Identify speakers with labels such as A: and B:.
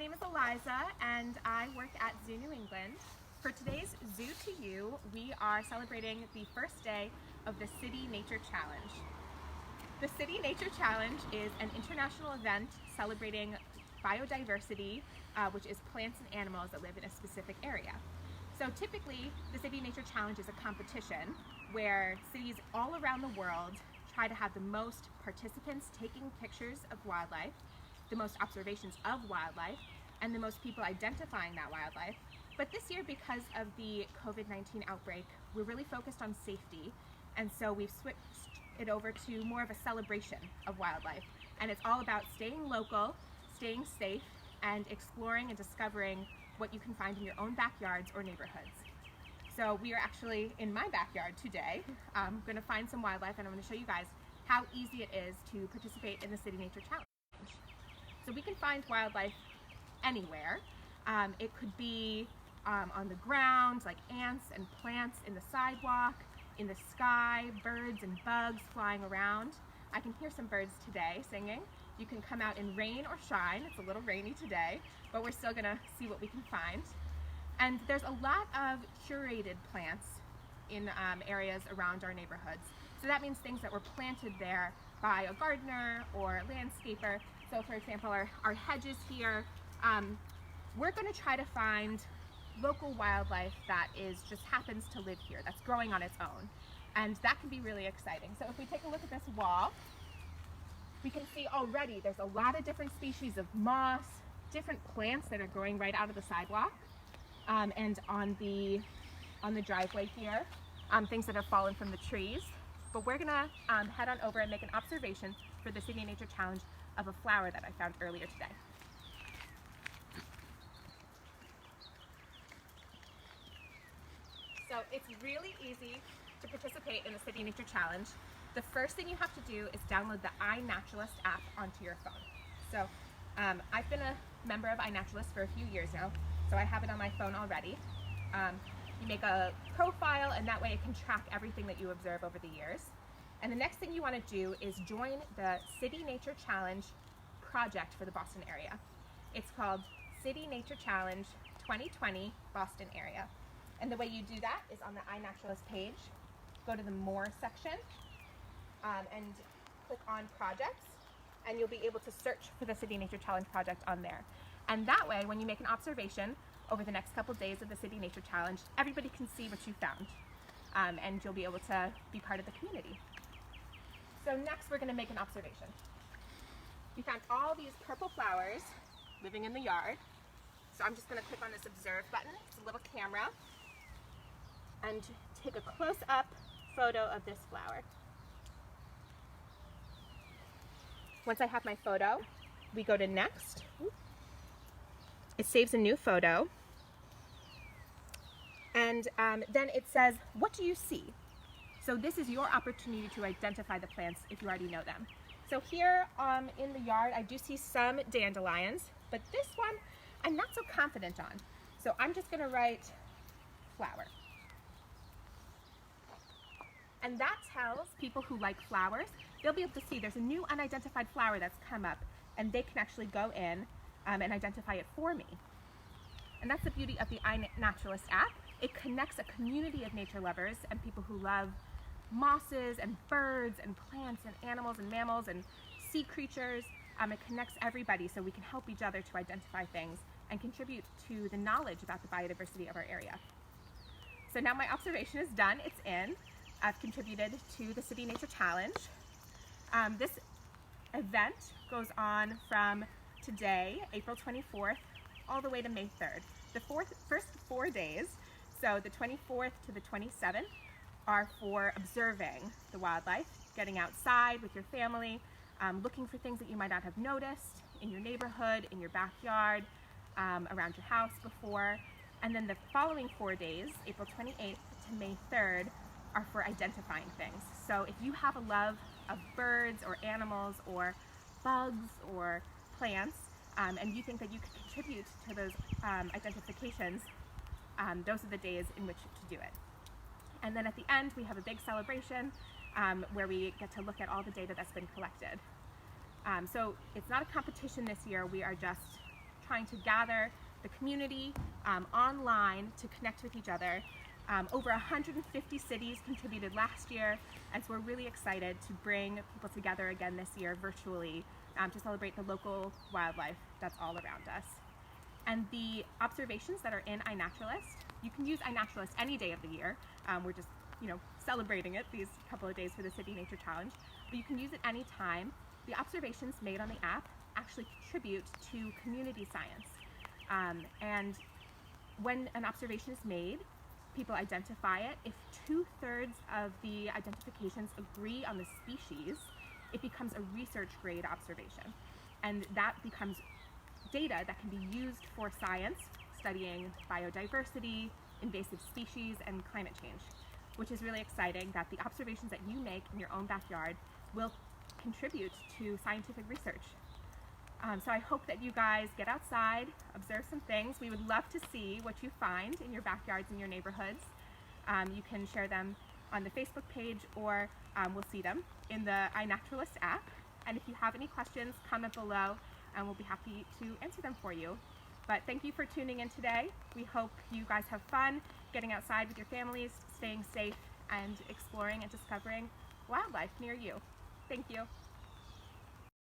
A: name is Eliza and I work at Zoo New England. For today's Zoo to You, we are celebrating the first day of the City Nature Challenge. The City Nature Challenge is an international event celebrating biodiversity, which is plants and animals that live in a specific area. So typically, the City Nature Challenge is a competition where cities all around the world try to have the most participants taking pictures of wildlife, the most observations of wildlife, and the most people identifying that wildlife. But this year, because of the COVID-19 outbreak, we're really focused on safety, and so we've switched it over to more of a celebration of wildlife. And it's all about staying local, staying safe, and exploring and discovering what you can find in your own backyards or neighborhoods. So we are actually in my backyard today. I'm going to find some wildlife, and I'm going to show you guys how easy it is to participate in the City Nature Challenge. So we can find wildlife anywhere. It could be on the ground, like ants and plants in the sidewalk, in the sky, birds and bugs flying around. I can hear some birds today singing. You can come out in rain or shine. It's a little rainy today, but we're still gonna see what we can find. And there's a lot of curated plants in areas around our neighborhoods. So that means things that were planted there by a gardener or a landscaper. So for example, our hedges here, we're gonna try to find local wildlife that just happens to live here, that's growing on its own. And that can be really exciting. So if we take a look at this wall, we can see already there's a lot of different species of moss, different plants that are growing right out of the sidewalk. And on the driveway here, things that have fallen from the trees. But we're gonna head on over and make an observation for the City Nature Challenge of a flower that I found earlier today. So it's really easy to participate in the City Nature Challenge. The first thing you have to do is download the iNaturalist app onto your phone. So I've been a member of iNaturalist for a few years now, so I have it on my phone already. You make a profile, and that way it can track everything that you observe over the years. And the next thing you want to do is join the City Nature Challenge project for the Boston area. It's called City Nature Challenge 2020 Boston area. And the way you do that is on the iNaturalist page, go to the More section and click on Projects, and you'll be able to search for the City Nature Challenge project on there. And that way, when you make an observation over the next couple days of the City Nature Challenge, everybody can see what you found, and you'll be able to be part of the community. So next, we're going to make an observation. We found all these purple flowers living in the yard. So I'm just going to click on this Observe button. It's a little camera, and take a close-up photo of this flower. Once I have my photo, we go to Next. It saves a new photo. And then it says, what do you see? So this is your opportunity to identify the plants if you already know them. So here in the yard, I do see some dandelions, but this one I'm not so confident on. So I'm just gonna write flower. And that tells people who like flowers, they'll be able to see there's a new unidentified flower that's come up, and they can actually go in and identify it for me. And that's the beauty of the iNaturalist app. It connects a community of nature lovers and people who love mosses and birds and plants and animals and mammals and sea creatures. It connects everybody so we can help each other to identify things and contribute to the knowledge about the biodiversity of our area. So now my observation is done, it's in. I've contributed to the City Nature Challenge. This event goes on from today, April 24th, all the way to May 3rd. The first 4 days, so the 24th to the 27th, are for observing the wildlife, getting outside with your family, looking for things that you might not have noticed in your neighborhood, in your backyard, around your house before. And then the following 4 days, April 28th to May 3rd, are for identifying things. So if you have a love of birds or animals or bugs or plants, and you think that you could contribute to those identifications, those are the days in which to do it. And then at the end, we have a big celebration where we get to look at all the data that's been collected. So it's not a competition this year, we are just trying to gather the community online to connect with each other. Over 150 cities contributed last year, and so we're really excited to bring people together again this year virtually to celebrate the local wildlife that's all around us. And the observations that are in iNaturalist, you can use iNaturalist any day of the year. We're just, celebrating it these couple of days for the City Nature Challenge, but you can use it any time. The observations made on the app actually contribute to community science. And when an observation is made, people identify it. If 2/3 of the identifications agree on the species, it becomes a research grade observation. And that becomes data that can be used for science, studying biodiversity, invasive species, and climate change, which is really exciting that the observations that you make in your own backyard will contribute to scientific research. So I hope that you guys get outside, observe some things. We would love to see what you find in your backyards and your neighborhoods. You can share them on the Facebook page, or we'll see them in the iNaturalist app. And if you have any questions, comment below and we'll be happy to answer them for you. But thank you for tuning in today. We hope you guys have fun getting outside with your families, staying safe, and exploring and discovering wildlife near you. Thank you.